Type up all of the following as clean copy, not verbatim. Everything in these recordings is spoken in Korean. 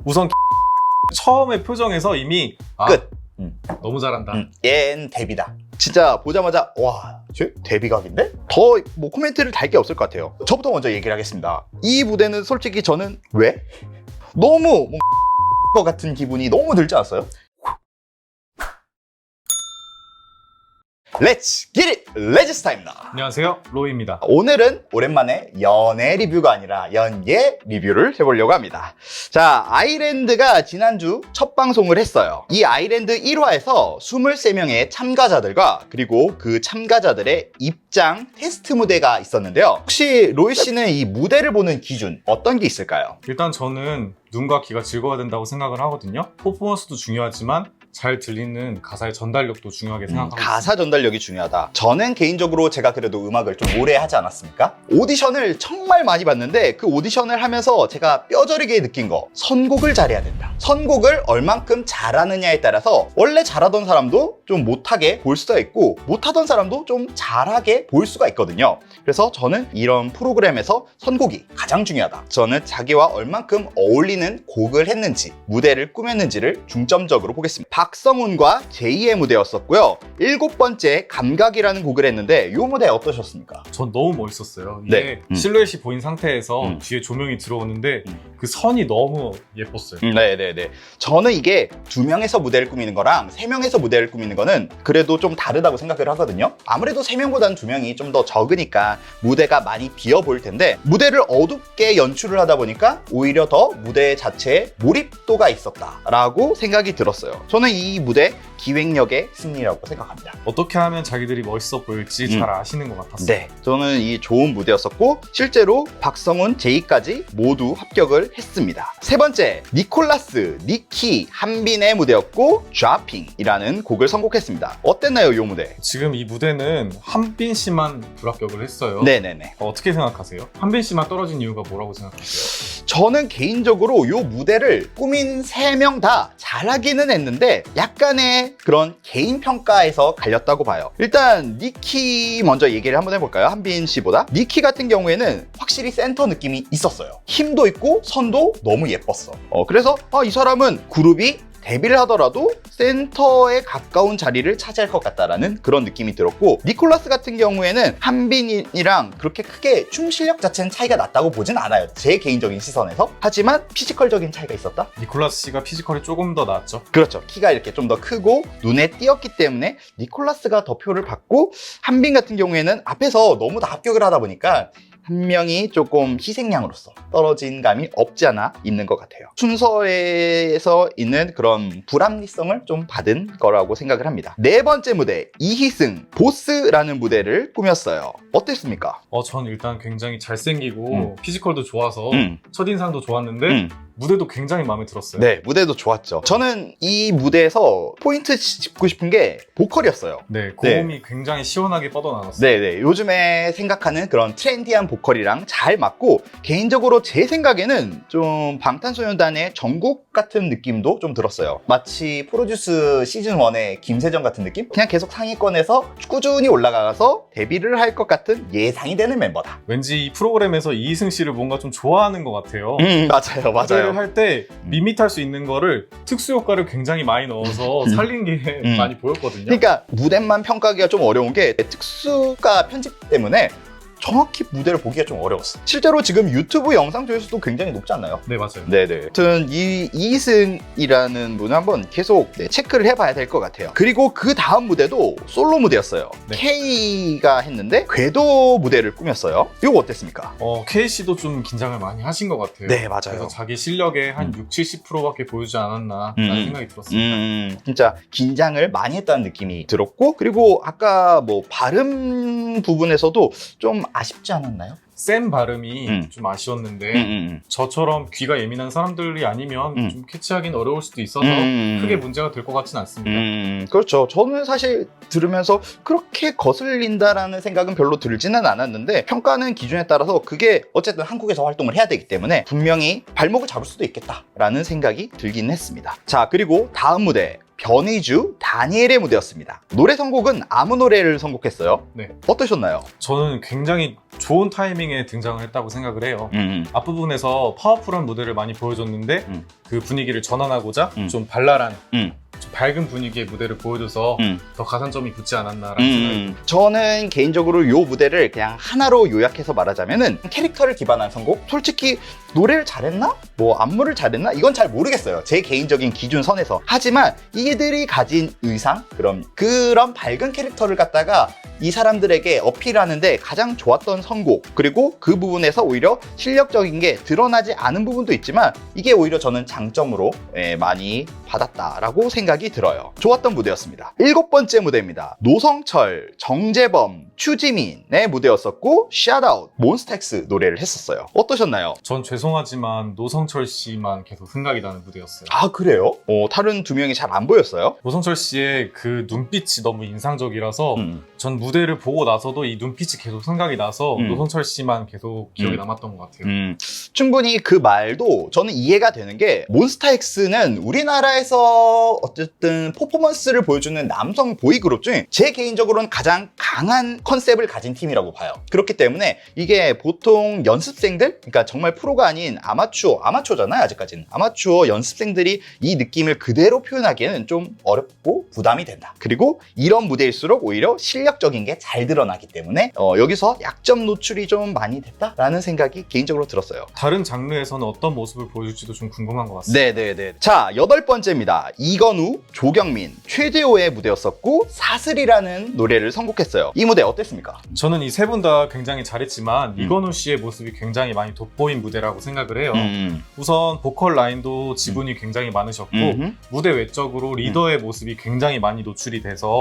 우선 처음에 표정에서 이미 끝. 너무 잘한다. 얜 데뷔다. 진짜 보자마자 와, 쟤 데뷔각인데? 더 뭐 코멘트를 달 게 없을 것 같아요. 저부터 먼저 얘기를 하겠습니다. 이 무대는 솔직히 저는 왜? 너무 뭐 것 같은 기분이 너무 들지 않았어요? 렛츠 기릿! 레지스 타임입니다. 안녕하세요, 로이입니다. 오늘은 오랜만에 연애 리뷰가 아니라 연예 리뷰를 해보려고 합니다. 자, 아이랜드가 지난주 첫 방송을 했어요. 이 아이랜드 1화에서 23명의 참가자들과 그리고 그 참가자들의 입장 테스트 무대가 있었는데요. 혹시 로이 씨는 이 무대를 보는 기준 어떤 게 있을까요? 일단 저는 눈과 귀가 즐거워야 된다고 생각을 하거든요. 퍼포먼스도 중요하지만 잘 들리는 가사의 전달력도 중요하게 생각하고 가사 전달력이 중요하다. 저는 개인적으로 제가 그래도 음악을 좀 오래 하지 않았습니까? 오디션을 정말 많이 봤는데 그 오디션을 하면서 제가 뼈저리게 느낀 거, 선곡을 잘해야 된다. 선곡을 얼만큼 잘하느냐에 따라서 원래 잘하던 사람도 좀 못하게 볼 수가 있고 못하던 사람도 좀 잘하게 볼 수가 있거든요. 그래서 저는 이런 프로그램에서 선곡이 가장 중요하다. 저는 자기와 얼만큼 어울리는 곡을 했는지, 무대를 꾸몄는지를 중점적으로 보겠습니다. 박성훈과 제이의 무대였었고요. 7번째 감각이라는 곡을 했는데 이 무대 어떠셨습니까? 전 너무 멋있었어요. 이게 실루엣이 보인 상태에서 뒤에 조명이 들어오는데 그 선이 너무 예뻤어요. 네네네. 저는 이게 2명에서 무대를 꾸미는 거랑 3명에서 무대를 꾸미는 거는 그래도 좀 다르다고 생각을 하거든요. 아무래도 3명보다는 2명이 좀 더 적으니까 무대가 많이 비어 보일 텐데 무대를 어둡게 연출을 하다 보니까 오히려 더 무대 자체에 몰입도가 있었다라고 생각이 들었어요. 저는 이 무대 기획력의 승리라고 생각합니다. 어떻게 하면 자기들이 멋있어 보일지 잘 아시는 것 같았어요. 네, 저는 이 좋은 무대였었고 실제로 박성훈, 제이까지 모두 합격을 했습니다. 3번째, 니콜라스, 니키, 한빈의 무대였고 드라핑이라는 곡을 선곡했습니다. 어땠나요, 이 무대? 지금 이 무대는 한빈 씨만 불합격을 했어요. 네네네. 어떻게 생각하세요? 한빈 씨만 떨어진 이유가 뭐라고 생각하세요? 저는 개인적으로 이 무대를 꾸민 3명 다 잘하기는 했는데 약간의 그런 개인 평가에서 갈렸다고 봐요. 일단 니키 먼저 얘기를 한번 해볼까요? 한빈 씨보다. 니키 같은 경우에는 확실히 센터 느낌이 있었어요. 힘도 있고 선도 너무 예뻤어. 그래서 이 사람은 그룹이 데뷔를 하더라도 센터에 가까운 자리를 차지할 것 같다라는 그런 느낌이 들었고 니콜라스 같은 경우에는 한빈이랑 그렇게 크게 춤 실력 자체는 차이가 났다고 보진 않아요. 제 개인적인 시선에서. 하지만 피지컬적인 차이가 있었다? 니콜라스 씨가 피지컬이 조금 더 나았죠. 그렇죠. 키가 이렇게 좀 더 크고 눈에 띄었기 때문에 니콜라스가 더 표를 받고 한빈 같은 경우에는 앞에서 너무 다 합격을 하다 보니까 한 명이 조금 희생양으로서 떨어진 감이 없지 않아 있는 것 같아요. 순서에서 있는 그런 불합리성을 좀 받은 거라고 생각을 합니다. 4번째 무대, 이희승, 보스라는 무대를 꾸몄어요. 어땠습니까? 전 일단 굉장히 잘생기고 피지컬도 좋아서 음. 첫인상도 좋았는데 무대도 굉장히 마음에 들었어요. 네, 무대도 좋았죠. 저는 이 무대에서 포인트 짚고 싶은 게 보컬이었어요. 네, 고음이 굉장히 시원하게 뻗어나갔어요. 네네. 요즘에 생각하는 그런 트렌디한 보컬이랑 잘 맞고 개인적으로 제 생각에는 좀 방탄소년단의 정국 같은 느낌도 좀 들었어요. 마치 프로듀스 시즌1의 김세정 같은 느낌? 그냥 계속 상위권에서 꾸준히 올라가서 데뷔를 할 것 같은 예상이 되는 멤버다. 왠지 이 프로그램에서 이희승 씨를 뭔가 좀 좋아하는 것 같아요. 맞아요. 무대를 할 때 밋밋할 수 있는 거를 특수 효과를 굉장히 많이 넣어서 살린 게 많이 보였거든요. 그러니까 무대만 평가하기가 좀 어려운 게 특수가 편집 때문에 정확히 무대를 보기가 좀 어려웠어. 실제로 지금 유튜브 영상 조회수도 굉장히 높지 않나요? 네, 맞아요. 네네. 아무튼 이승이라는 분을 한번 계속 체크를 해봐야 될 것 같아요. 그리고 그 다음 무대도 솔로 무대였어요. 네. K가 했는데 궤도 무대를 꾸몄어요. 이거 어땠습니까? K 씨도 좀 긴장을 많이 하신 것 같아요. 네, 맞아요. 그래서 자기 실력의 한 60-70%밖에 보여주지 않았나라는 생각이 들었습니다. 진짜 긴장을 많이 했다는 느낌이 들었고 그리고 아까 뭐 발음 부분에서도 좀 아쉽지 않았나요? 센 발음이 좀 아쉬웠는데 저처럼 귀가 예민한 사람들이 아니면 좀 캐치하기는 어려울 수도 있어서 크게 문제가 될 것 같지는 않습니다. 그렇죠. 저는 사실 들으면서 그렇게 거슬린다라는 생각은 별로 들지는 않았는데 평가는 기준에 따라서 그게 어쨌든 한국에서 활동을 해야 되기 때문에 분명히 발목을 잡을 수도 있겠다라는 생각이 들긴 했습니다. 자, 그리고 다음 무대 변의주 다니엘의 무대였습니다. 노래 선곡은 아무 노래를 선곡했어요. 네. 어떠셨나요? 저는 굉장히 좋은 타이밍에 등장을 했다고 생각을 해요. 앞부분에서 파워풀한 무대를 많이 보여줬는데 그 분위기를 전환하고자 좀 발랄한 좀 밝은 분위기의 무대를 보여줘서 더 가산점이 붙지 않았나라는 생각이 저는 개인적으로 이 무대를 그냥 하나로 요약해서 말하자면은 캐릭터를 기반한 선곡? 솔직히 노래를 잘했나? 뭐 안무를 잘했나? 이건 잘 모르겠어요. 제 개인적인 기준 선에서. 하지만 이들이 가진 의상? 그런 밝은 캐릭터를 갖다가 이 사람들에게 어필하는데 가장 좋았던 선곡, 그리고 그 부분에서 오히려 실력적인 게 드러나지 않은 부분도 있지만 이게 오히려 저는 장점으로 많이 받았다라고 생각이 들어요. 좋았던 무대였습니다. 7번째 무대입니다. 노성철, 정재범, 추지민의 무대였었고 샷아웃, 몬스타엑스 노래를 했었어요. 어떠셨나요? 전 죄송하지만 노성철 씨만 계속 생각이 나는 무대였어요. 아 그래요? 다른 두 명이 잘 안 보였어요? 노성철 씨의 그 눈빛이 너무 인상적이라서 전 무대를 보고 나서도 이 눈빛이 계속 생각이 나서 노성철 씨만 계속 기억에 남았던 것 같아요. 충분히 그 말도 저는 이해가 되는 게 몬스타엑스는 우리나라에서 어쨌든 퍼포먼스를 보여주는 남성 보이그룹 중에 제 개인적으로는 가장 강한 컨셉을 가진 팀이라고 봐요. 그렇기 때문에 이게 보통 연습생들, 그러니까 정말 프로가 아닌 아마추어잖아요 아직까지는. 아마추어 연습생들이 이 느낌을 그대로 표현하기에는 좀 어렵고 부담이 된다. 그리고 이런 무대일수록 오히려 실력적인 게 잘 드러나기 때문에 여기서 약점 노출이 좀 많이 됐다라는 생각이 개인적으로 들었어요. 다른 장르에서는 어떤 모습을 보여줄지도 좀 궁금한 것 같습니다. 네네네. 자, 8번째입니다. 이건우, 조경민, 최재호의 무대였었고 사슬이라는 노래를 선곡했어요. 이 무대 어땠습니까? 저는 이 세 분 다 굉장히 잘했지만 이건우 씨의 모습이 굉장히 많이 돋보인 무대라고 생각을 해요. 우선 보컬 라인도 지분이 굉장히 많으셨고 무대 외적으로 리더의 모습이 굉장히 많이 노출이 돼서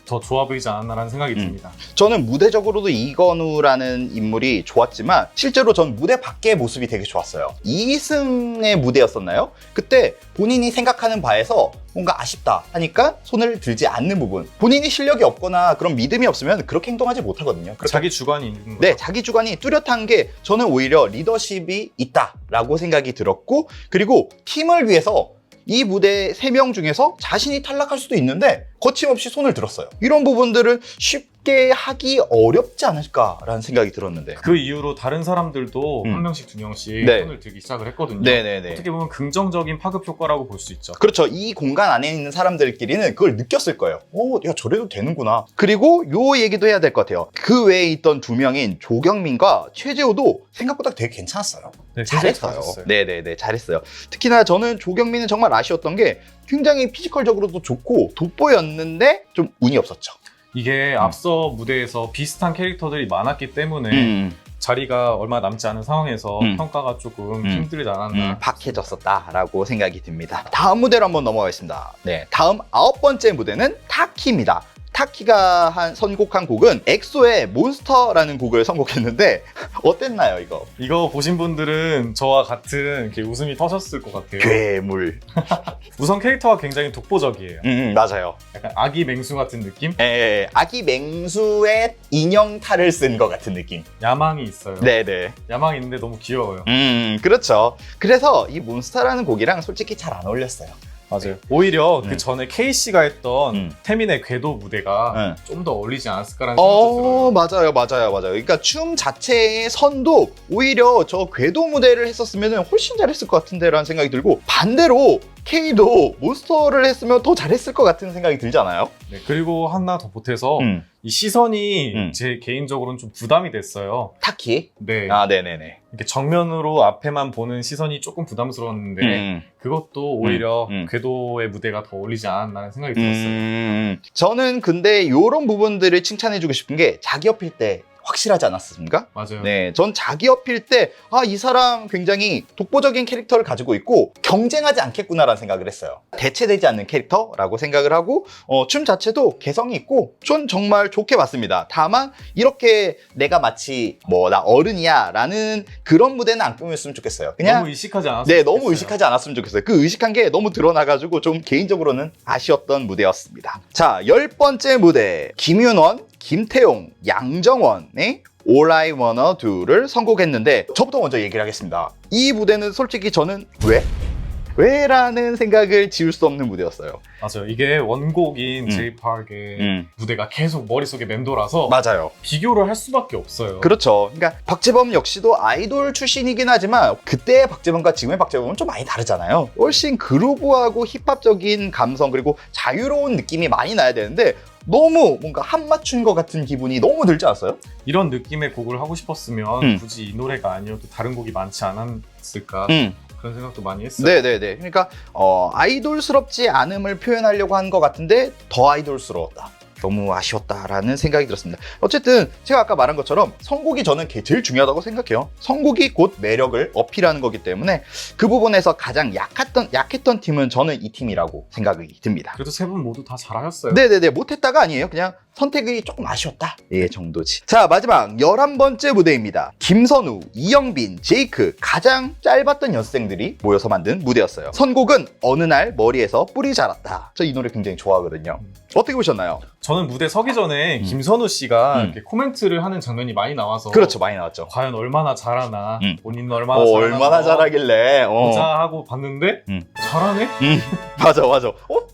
더 좋아 보이지 않았나라는 생각이 듭니다. 저는 무대적으로도 이건우라는 인물이 좋았지만 실제로 전 무대 밖의 모습이 되게 좋았어요. 이승의 무대였었나요? 그때 본인이 생각하는 바에서 뭔가 아쉽다 하니까 손을 들지 않는 부분, 본인이 실력이 없거나 그런 믿음이 없으면 그렇게 행동하지 못하거든요. 자기 주관이 있는 거죠. 네, 자기 주관이 뚜렷한 게 저는 오히려 리더십이 있다라고 생각이 들었고, 그리고 팀을 위해서 이 무대 3명 중에서 자신이 탈락할 수도 있는데 거침없이 손을 들었어요. 이런 부분들은 쉽게 하기 어렵지 않을까라는 생각이 들었는데, 그 이후로 다른 사람들도 한 명씩 두 명씩 네. 손을 들기 시작을 했거든요. 네네네. 어떻게 보면 긍정적인 파급 효과라고 볼 수 있죠. 그렇죠. 이 공간 안에 있는 사람들끼리는 그걸 느꼈을 거예요. 야, 저래도 되는구나. 그리고 요 얘기도 해야 될 것 같아요. 그 외에 있던 두 명인 조경민과 최재호도 생각보다 되게 괜찮았어요. 네, 잘했어요. 잘했어요. 네네네, 잘했어요. 특히나 저는 조경민은 정말 아쉬웠던 게 굉장히 피지컬적으로도 좋고 돋보였는데 좀 운이 없었죠. 이게 앞서 무대에서 비슷한 캐릭터들이 많았기 때문에 자리가 얼마 남지 않은 상황에서 평가가 조금 힘들지 않았나. 박해졌었다라고 생각이 듭니다. 다음 무대로 한번 넘어가겠습니다. 네, 다음 9번째 무대는 타키입니다. 타키가 선곡한 곡은 엑소의 몬스터라는 곡을 선곡했는데 어땠나요, 이거? 이거 보신 분들은 저와 같은 이렇게 웃음이 터졌을 것 같아요. 괴물. 우선 캐릭터가 굉장히 독보적이에요. 맞아요. 약간 아기 맹수 같은 느낌? 아기 맹수의 인형 탈을 쓴 것 같은 느낌. 야망이 있어요. 네네. 야망이 있는데 너무 귀여워요. 그렇죠. 그래서 이 몬스터라는 곡이랑 솔직히 잘 안 어울렸어요. 맞아요. 오히려 그 전에 K씨가 했던 태민의 궤도 무대가 좀 더 어울리지 않았을까라는 생각도 들어요. 맞아요. 그러니까 춤 자체의 선도 오히려 저 궤도 무대를 했었으면 훨씬 잘했을 것 같은데라는 생각이 들고, 반대로 K도 몬스터를 했으면 더 잘했을 것 같은 생각이 들잖아요. 네, 그리고 하나 더 보태서 이 시선이 제 개인적으로는 좀 부담이 됐어요. 타키? 네. 네네네. 이렇게 정면으로 앞에만 보는 시선이 조금 부담스러웠는데 그것도 오히려 궤도의 무대가 더 어울리지 않았나는 생각이 들었어요. 저는 근데 이런 부분들을 칭찬해주고 싶은 게 자기 어필 때 확실하지 않았습니까? 맞아요. 네, 전 자기 어필 때 이 사람 굉장히 독보적인 캐릭터를 가지고 있고 경쟁하지 않겠구나라는 생각을 했어요. 대체되지 않는 캐릭터라고 생각을 하고 춤 자체도 개성이 있고 전 정말 좋게 봤습니다. 다만 이렇게 내가 마치 나 어른이야 라는 그런 무대는 안 꾸몄으면 좋겠어요. 그냥 너무 의식하지 않았으면 네, 좋겠어요. 너무 의식하지 않았으면 좋겠어요. 그 의식한 게 너무 드러나가지고 좀 개인적으로는 아쉬웠던 무대였습니다. 자, 10번째 무대, 김윤원, 김태용, 양정원의 All I Wanna Do를 선곡했는데 저부터 먼저 얘기를 하겠습니다. 이 무대는 솔직히 저는 왜? 왜? 라는 생각을 지울 수 없는 무대였어요. 맞아요. 이게 원곡인 J-Park의 무대가 계속 머릿속에 맴돌아서 맞아요. 비교를 할 수밖에 없어요. 그렇죠. 그러니까 박재범 역시도 아이돌 출신이긴 하지만 그때의 박재범과 지금의 박재범은 좀 많이 다르잖아요. 훨씬 그루브하고 힙합적인 감성 그리고 자유로운 느낌이 많이 나야 되는데 너무 뭔가 한 맞춘 것 같은 기분이 너무 들지 않았어요? 이런 느낌의 곡을 하고 싶었으면 굳이 이 노래가 아니어도 다른 곡이 많지 않았을까 그런 생각도 많이 했어요. 네네네. 그러니까 아이돌스럽지 않음을 표현하려고 한 것 같은데 더 아이돌스러웠다. 너무 아쉬웠다라는 생각이 들었습니다. 어쨌든 제가 아까 말한 것처럼 선곡이 저는 제일 중요하다고 생각해요. 선곡이 곧 매력을 어필하는 거기 때문에 그 부분에서 가장 약했던 팀은 저는 이 팀이라고 생각이 듭니다. 그래도 세 분 모두 다 잘하셨어요. 네네네. 못했다가 아니에요. 그냥 선택이 조금 아쉬웠다. 예, 정도지. 자, 마지막 11번째 무대입니다. 김선우, 이영빈, 제이크 가장 짧았던 연습생들이 모여서 만든 무대였어요. 선곡은 어느 날 머리에서 뿔이 자랐다. 저 이 노래 굉장히 좋아하거든요. 어떻게 보셨나요? 저는 무대 서기 전에 김선우 씨가 이렇게 코멘트를 하는 장면이 많이 나와서 그렇죠. 많이 나왔죠. 과연 얼마나 잘하나 본인은 얼마나 잘하나 얼마나 잘하길래 보자 하고 봤는데 잘하네? 맞아.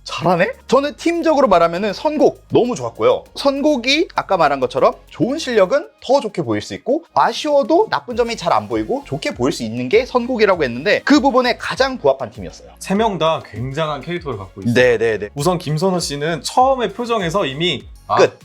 잘하네? 저는 팀적으로 말하면은 선곡 너무 좋았고요. 선곡이 아까 말한 것처럼 좋은 실력은 더 좋게 보일 수 있고 아쉬워도 나쁜 점이 잘 안 보이고 좋게 보일 수 있는 게 선곡이라고 했는데 그 부분에 가장 부합한 팀이었어요. 세 명 다 굉장한 캐릭터를 갖고 있어요. 네네네. 우선 김선우 씨는 처음의 표정에서 이미 끝.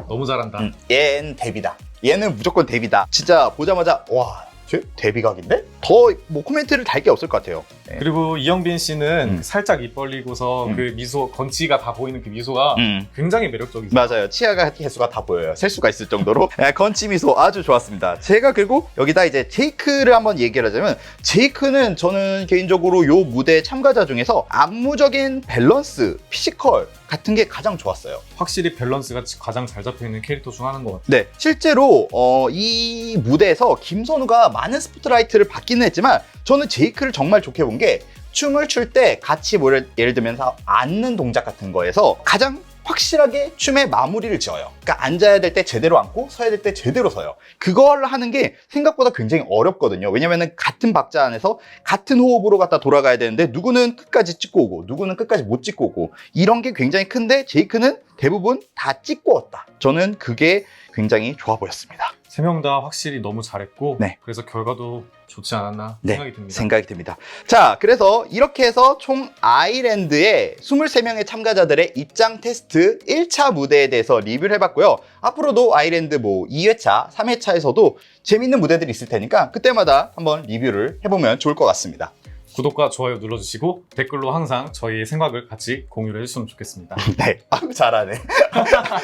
너무 잘한다. 얘는 데뷔다. 얘는 무조건 데뷔다. 진짜 보자마자 와, 쟤 데뷔각인데? 더 뭐 코멘트를 달 게 없을 것 같아요. 네. 그리고 이영빈 씨는 살짝 입 벌리고서 그 미소, 건치가 다 보이는 그 미소가 굉장히 매력적이죠. 맞아요. 치아가 개수가 다 보여요. 셀 수가 있을 정도로. 건치 미소 아주 좋았습니다. 제가 그리고 여기다 이제 제이크를 한번 얘기를 하자면 제이크는 저는 개인적으로 요 무대 참가자 중에서 안무적인 밸런스, 피지컬 같은 게 가장 좋았어요. 확실히 밸런스가 가장 잘 잡혀있는 캐릭터 중 하나인 것 같아요. 네, 실제로 이 무대에서 김선우가 많은 스포트라이트를 받기는 했지만 저는 제이크를 정말 좋게 본 게 춤을 출 때 같이 뭐 예를 들면서 앉는 동작 같은 거에서 가장 확실하게 춤의 마무리를 지어요. 그러니까 앉아야 될 때 제대로 앉고 서야 될 때 제대로 서요. 그걸 하는 게 생각보다 굉장히 어렵거든요. 왜냐면은 같은 박자 안에서 같은 호흡으로 갖다 돌아가야 되는데 누구는 끝까지 찍고 오고 누구는 끝까지 못 찍고 오고 이런 게 굉장히 큰데 제이크는 대부분 다 찍고 왔다. 저는 그게 굉장히 좋아 보였습니다. 세 명 다 확실히 너무 잘했고 네. 그래서 결과도 좋지 않았나 생각이 듭니다. 생각이 듭니다. 자, 그래서 이렇게 해서 총 아이랜드의 23명의 참가자들의 입장 테스트 1차 무대에 대해서 리뷰를 해봤고요. 앞으로도 아이랜드 뭐 2회차, 3회차에서도 재밌는 무대들이 있을 테니까 그때마다 한번 리뷰를 해보면 좋을 것 같습니다. 구독과 좋아요 눌러주시고 댓글로 항상 저희의 생각을 같이 공유를 해주시면 좋겠습니다. 네, 아유 잘하네.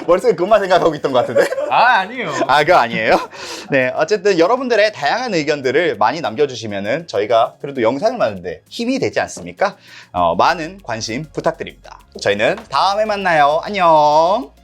머릿속에 그것만 생각하고 있던 것 같은데? 아니에요. 그거 아니에요? 네, 어쨌든 여러분들의 다양한 의견들을 많이 남겨주시면은 저희가 그래도 영상을 만드는데 힘이 되지 않습니까? 많은 관심 부탁드립니다. 저희는 다음에 만나요. 안녕.